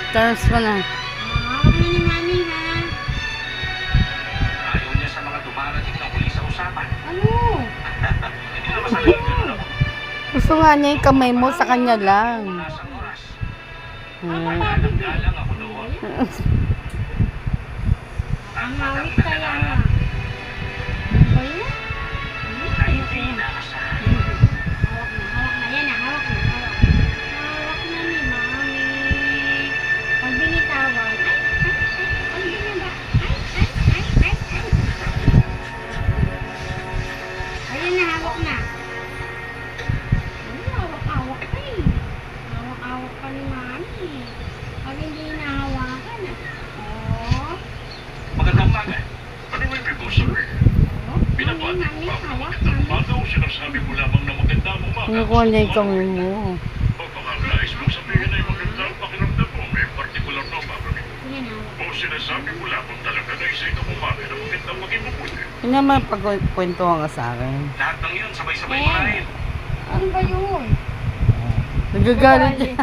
Terms mo na. Hawak na ni Mami, ha? Ayaw niya sa mga dumarating na huli sa usapan. Ano? Hindi na masabi ganun ako. Gusto nga niya yung kamay mo sa kanya lang. Nasang oras. Hmm. Galang ako doon. Ang hawik kaya nga. Ano ba yun? Na hindi inaasahan. Hawak na. Yan na, hawak na. Hawak na ni Mami. Pag binitawan, ay, binaba. Ay. Ayun na, hawak na. Ay, hawak-hawak pa eh. Hawak-hawak pa ni Mami. Pag hindi nahawakan, oh. Magandang umaga. Ano yung proposal? Mami, hawak, Magandang Mami. umaga o sinasabi mo lamang na magandang umaga? Kinukuha niya yung kamay mo. O baka nais mong sabihin ay magandang pakiramdam mo may partikular na umaga. Yan, hawak. O sinasabi mo lamang talaga na isa itong umaga na magandang maging mabuti. Yun naman pagkwentuhan ka sa akin. Lahat ng yun, sabay-sabay mo na rin. Ano ba yun? Nagagalit siya.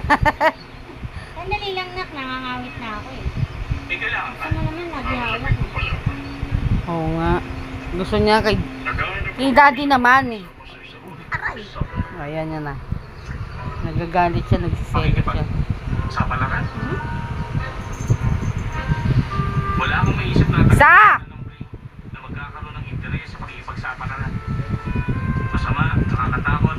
Sandali lang, nak. Nangangawit na ako eh. Eh, kailangan ka. Gusto mo naman naghihawak. Sabi ko pala. Oo nga. Gusto niya kay Naghahanap kay daddy naman eh. sa isang Aray! Ayan niya na. Nagagalit siya, nagsiselos siya. sa palaran. Wala akong maisip na Sa! na magkakaroon ng interes sa pakikipagsapalaran. Masama, nakakatakot,